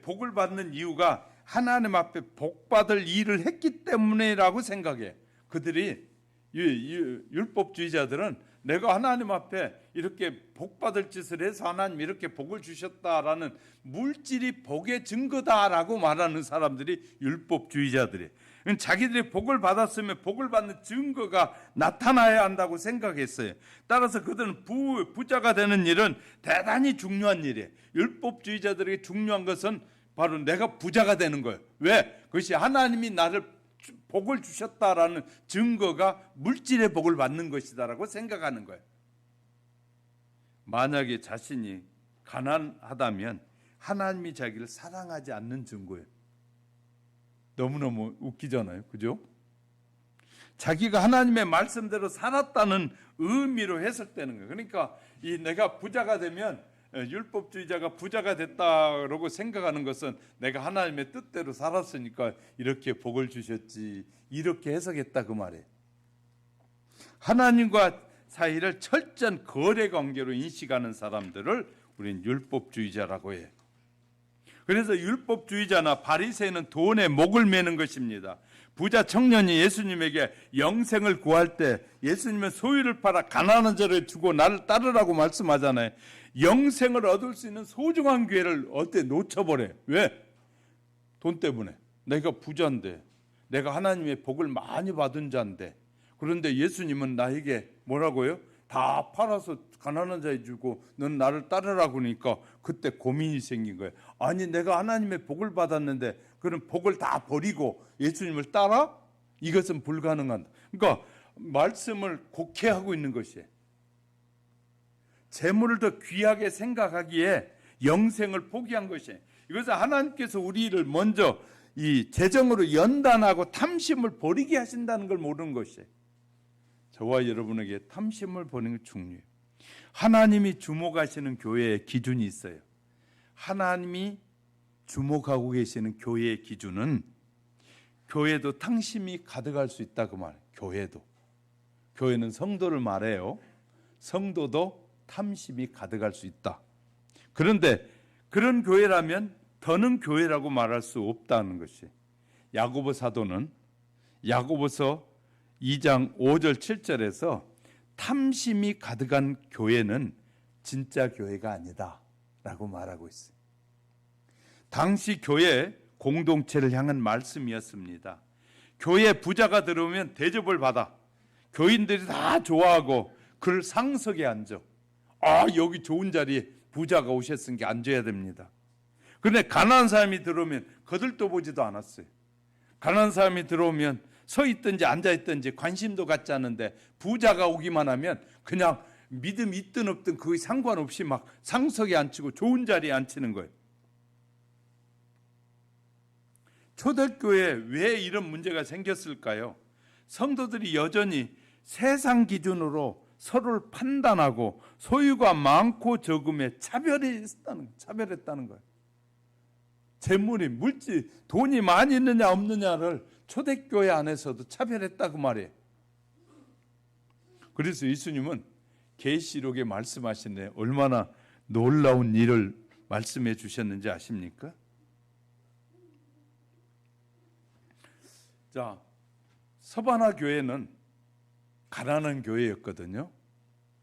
복을 받는 이유가 하나님 앞에 복받을 일을 했기 때문이라고 생각해. 그들이 율법주의자들은 내가 하나님 앞에 이렇게 복받을 짓을 해서 하나님 이렇게 복을 주셨다라는 물질이 복의 증거다라고 말하는 사람들이 율법주의자들이에요. 자기들이 복을 받았으면 복을 받는 증거가 나타나야 한다고 생각했어요. 따라서 그들은 부자가 되는 일은 대단히 중요한 일이에요. 율법주의자들에게 중요한 것은 바로 내가 부자가 되는 거예요. 왜? 그것이 하나님이 나를 복을 주셨다라는 증거가 물질의 복을 받는 것이다라고 생각하는 거예요. 만약에 자신이 가난하다면 하나님이 자기를 사랑하지 않는 증거예요. 너무너무 웃기잖아요. 그죠? 자기가 하나님의 말씀대로 살았다는 의미로 해석되는 거예요. 그러니까 내가 부자가 되면 율법주의자가 부자가 됐다라고 생각하는 것은 내가 하나님의 뜻대로 살았으니까 이렇게 복을 주셨지 이렇게 해석했다 그 말이에요. 하나님과 사이를 철저한 거래 관계로 인식하는 사람들을 우리는 율법주의자라고 해요. 그래서 율법주의자나 바리새인은 돈에 목을 매는 것입니다. 부자 청년이 예수님에게 영생을 구할 때 예수님은 소유를 팔아 가난한 자를 주고 나를 따르라고 말씀하잖아요. 영생을 얻을 수 있는 소중한 기회를 어때 놓쳐버려요. 왜? 돈 때문에. 내가 부자인데, 내가 하나님의 복을 많이 받은 자인데, 그런데 예수님은 나에게 뭐라고요? 다 팔아서 가난한 자에 주고 넌 나를 따르라고 하니까 그때 고민이 생긴 거예요. 아니 내가 하나님의 복을 받았는데 그런 복을 다 버리고 예수님을 따라? 이것은 불가능하다. 그러니까 말씀을 곡해하고 있는 것이에요. 재물을 더 귀하게 생각하기에 영생을 포기한 것이에요. 이것은 하나님께서 우리를 먼저 이 재정으로 연단하고 탐심을 버리게 하신다는 걸 모르는 것이에요. 저와 여러분에게 탐심을 버리는 게 중요해요. 하나님이 주목하시는 교회의 기준이 있어요. 하나님이 주목하고 계시는 교회의 기준은 교회도 탐심이 가득할 수 있다 그 말. 교회도. 교회는 성도를 말해요. 성도도 탐심이 가득할 수 있다. 그런데 그런 교회라면 더는 교회라고 말할 수 없다는 것이. 야고보 사도는 야고보서 2장 5절 7절에서 탐심이 가득한 교회는 진짜 교회가 아니다 라고 말하고 있어요. 당시 교회 공동체를 향한 말씀이었습니다. 교회 부자가 들어오면 대접을 받아. 교인들이 다 좋아하고 그를 상석에 앉아. 여기 좋은 자리에 부자가 오셨으니까 앉아야 됩니다. 그런데 가난한 사람이 들어오면 거들떠 보지도 않았어요. 가난한 사람이 들어오면 서 있든지 앉아 있든지 관심도 갖지 않는데 부자가 오기만 하면 그냥 믿음이 있든 없든 그게 상관없이 막 상석에 앉히고 좋은 자리에 앉히는 거예요. 초대교회에 왜 이런 문제가 생겼을까요? 성도들이 여전히 세상 기준으로 서로를 판단하고 소유가 많고 적음에 차별했다는 거예요. 재물이 물질, 돈이 많이 있느냐 없느냐를 초대교회 안에서도 차별했다고 말이에요. 그래서 예수님은 계시록에 말씀하시네. 얼마나 놀라운 일을 말씀해 주셨는지 아십니까? 자, 서바나 교회는 가난한 교회였거든요.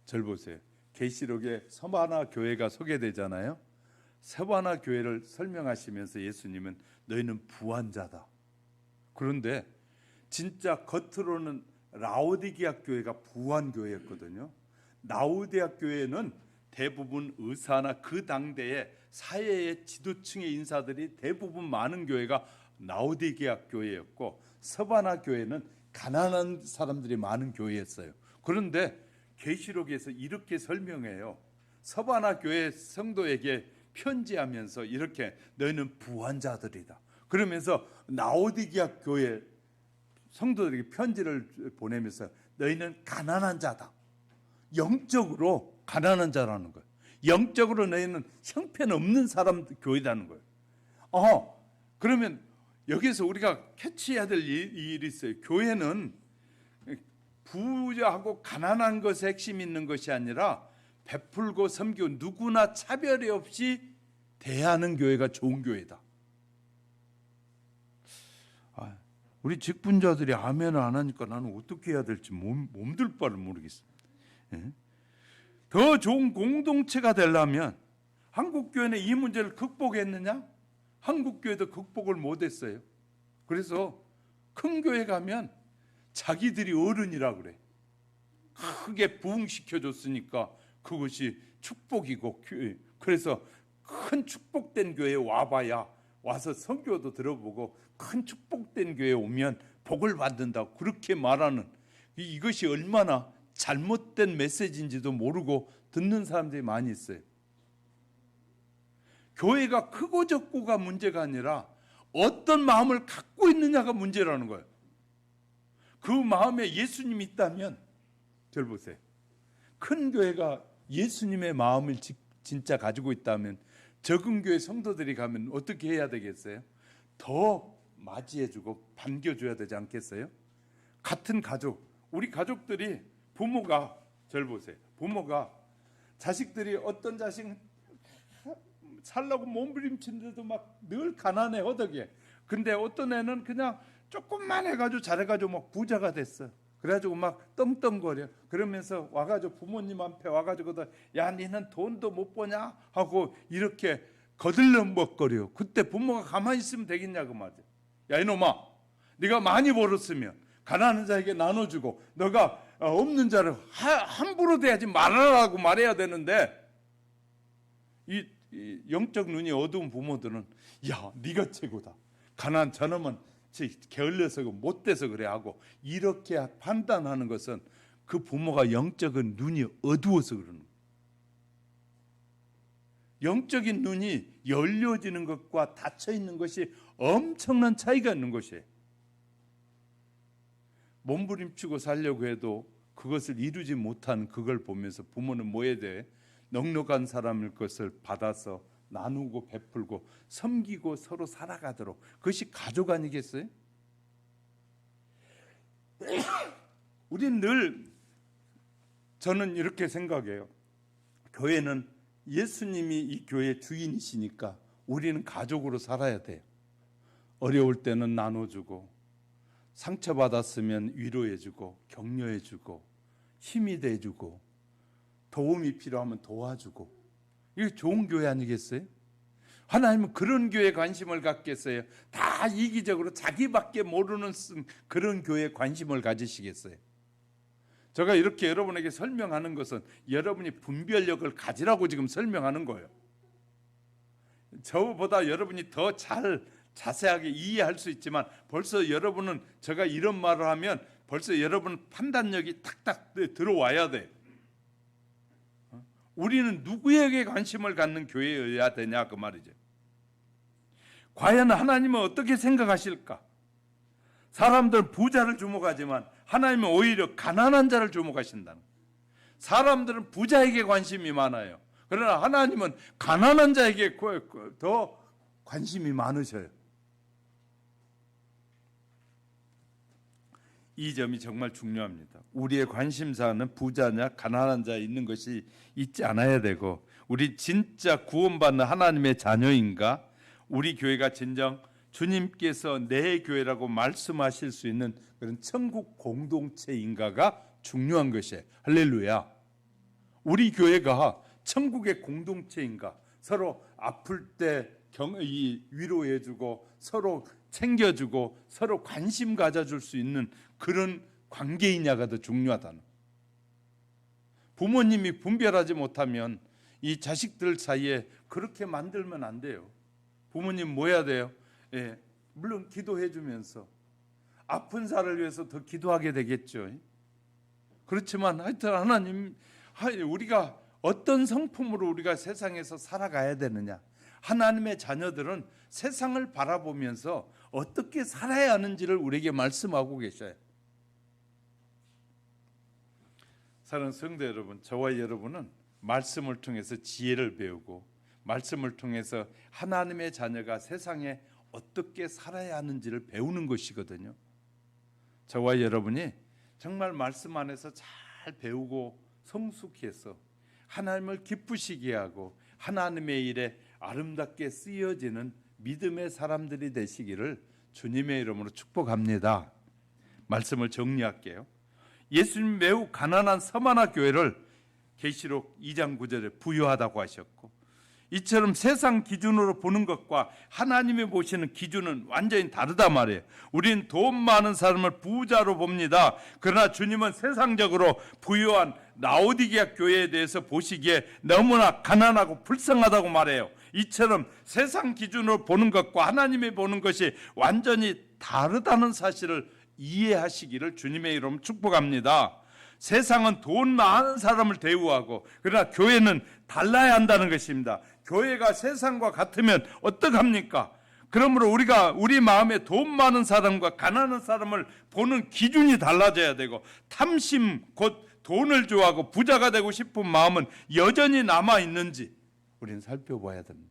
절 보세요. 계시록에 서바나 교회가 소개되잖아요. 서바나 교회를 설명하시면서 예수님은 너희는 부한 자다. 그런데 진짜 겉으로는 라오디게아 교회가 부한 교회였거든요. 라오디게아 교회는 대부분 의사나 그 당대의 사회의 지도층의 인사들이 대부분 많은 교회가 라오디게아 교회였고, 서바나 교회는 가난한 사람들이 많은 교회였어요. 그런데 계시록에서 이렇게 설명해요. 서바나 교회 성도에게 편지하면서 이렇게 너희는 부한 자들이다. 그러면서 라오디게아 교회 성도들에게 편지를 보내면서 너희는 가난한 자다. 영적으로 가난한 자라는 거예요. 영적으로 너희는 형편없는 사람 교회라는 거예요. 그러면 여기서 우리가 캐치해야 될 일이 있어요. 교회는 부자하고 가난한 것에 핵심이 있는 것이 아니라 베풀고 섬기고 누구나 차별이 없이 대하는 교회가 좋은 교회다. 우리 직분자들이 아멘을 안 하니까 나는 어떻게 해야 될지 몸둘 바를 모르겠어요. 더 좋은 공동체가 되려면 한국교회는 이 문제를 극복했느냐? 한국교회도 극복을 못했어요. 그래서 큰 교회 가면 자기들이 어른이라 그래. 크게 부흥시켜줬으니까 그것이 축복이고, 그래서 큰 축복된 교회에 와봐야 와서 선교도 들어보고 큰 축복된 교회에 오면 복을 받는다고 그렇게 말하는, 이것이 얼마나 잘못된 메시지인지도 모르고 듣는 사람들이 많이 있어요. 교회가 크고 적고가 문제가 아니라 어떤 마음을 갖고 있느냐가 문제라는 거예요. 그 마음에 예수님이 있다면, 절 보세요. 큰 교회가 예수님의 마음을 진짜 가지고 있다면 적은 교회 성도들이 가면 어떻게 해야 되겠어요? 더 맞이해주고 반겨줘야 되지 않겠어요? 같은 가족, 우리 가족들이 부모가, 절 보세요. 부모가 자식들이 어떤 자식 살라고 몸부림치는데도 막 늘 가난해 허덕이에. 근데 어떤 애는 그냥 조금만 해가지고 잘해가지고 막 부자가 됐어. 그래가지고 막 떵떵거려. 그러면서 와가지고 부모님 앞에 와가지고 야 니는 돈도 못 버냐 하고 이렇게 거들먹거려. 그때 부모가 가만히 있으면 되겠냐 그 말이야. 야 이놈아, 네가 많이 벌었으면 가난한 자에게 나눠주고 너가 없는 자를 함부로 대하지 말아라고 말해야 되는데, 이 영적 눈이 어두운 부모들은 야 네가 최고다, 가난한 저놈은 게을러서 못돼서 그래 하고 이렇게 판단하는 것은 그 부모가 영적인 눈이 어두워서 그러는 거예요. 영적인 눈이 열려지는 것과 닫혀 있는 것이 엄청난 차이가 있는 것이에요. 몸부림치고 살려고 해도 그것을 이루지 못한 그걸 보면서 부모는 뭐 해야 돼? 넉넉한 사람의 것을 받아서 나누고 베풀고 섬기고 서로 살아가도록, 그것이 가족 아니겠어요? 우린 늘, 저는 이렇게 생각해요. 교회는 예수님이 이 교회의 주인이시니까 우리는 가족으로 살아야 돼요. 어려울 때는 나눠주고, 상처받았으면 위로해주고, 격려해주고, 힘이 돼주고, 도움이 필요하면 도와주고, 이게 좋은 교회 아니겠어요? 하나님은 그런 교회에 관심을 갖겠어요? 다 이기적으로 자기밖에 모르는 그런 교회에 관심을 가지시겠어요? 제가 이렇게 여러분에게 설명하는 것은 여러분이 분별력을 가지라고 지금 설명하는 거예요. 저보다 여러분이 더 잘 자세하게 이해할 수 있지만 벌써 여러분은 제가 이런 말을 하면 벌써 여러분 판단력이 탁탁 들어와야 돼. 우리는 누구에게 관심을 갖는 교회여야 되냐 그 말이죠. 과연 하나님은 어떻게 생각하실까? 사람들은 부자를 주목하지만 하나님은 오히려 가난한 자를 주목하신다는 거예요. 사람들은 부자에게 관심이 많아요. 그러나 하나님은 가난한 자에게 더 관심이 많으셔요. 이 점이 정말 중요합니다. 우리의 관심사는 부자냐 가난한 자에 있는 것이 있지 않아야 되고, 우리 진짜 구원받는 하나님의 자녀인가, 우리 교회가 진정 주님께서 내 교회라고 말씀하실 수 있는 그런 천국 공동체인가가 중요한 것이에요. 할렐루야. 우리 교회가 천국의 공동체인가, 서로 아플 때 위로해주고 서로 챙겨주고 서로 관심 가져줄 수 있는 그런 관계이냐가 더 중요하다는. 부모님이 분별하지 못하면 이 자식들 사이에 그렇게 만들면 안 돼요. 부모님 뭐 해야 돼요? 예, 물론 기도해 주면서 아픈 사람을 위해서 더 기도하게 되겠죠. 그렇지만 하여튼 하나님, 우리가 어떤 성품으로 우리가 세상에서 살아가야 되느냐, 하나님의 자녀들은 세상을 바라보면서 어떻게 살아야 하는지를 우리에게 말씀하고 계셔요. 사랑하는 성도 여러분, 저와 여러분은 말씀을 통해서 지혜를 배우고 말씀을 통해서 하나님의 자녀가 세상에 어떻게 살아야 하는지를 배우는 것이거든요. 저와 여러분이 정말 말씀 안에서 잘 배우고 성숙해서 하나님을 기쁘시게 하고 하나님의 일에 아름답게 쓰여지는 믿음의 사람들이 되시기를 주님의 이름으로 축복합니다. 말씀을 정리할게요. 예수님 매우 가난한 서마나 교회를 계시록 2장 9절에 부유하다고 하셨고, 이처럼 세상 기준으로 보는 것과 하나님이 보시는 기준은 완전히 다르다 말이에요. 우린 돈 많은 사람을 부자로 봅니다. 그러나 주님은 세상적으로 부유한 라오디게아 교회에 대해서 보시기에 너무나 가난하고 불쌍하다고 말해요. 이처럼 세상 기준으로 보는 것과 하나님이 보는 것이 완전히 다르다는 사실을 이해하시기를 주님의 이름으로 축복합니다. 세상은 돈 많은 사람을 대우하고, 그러나 교회는 달라야 한다는 것입니다. 교회가 세상과 같으면 어떡합니까? 그러므로 우리가 우리 마음에 돈 많은 사람과 가난한 사람을 보는 기준이 달라져야 되고, 탐심 곧 돈을 좋아하고 부자가 되고 싶은 마음은 여전히 남아 있는지 우리는 살펴봐야 됩니다.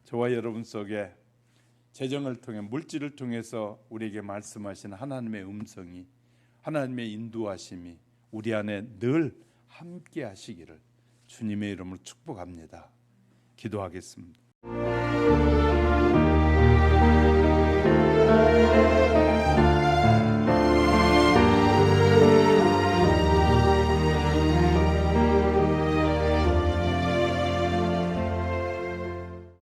저와 여러분 속에 재정을 통해, 물질을 통해서 우리에게 말씀하시는 하나님의 음성이, 하나님의 인도하심이 우리 안에 늘 함께 하시기를 주님의 이름으로 축복합니다. 기도하겠습니다.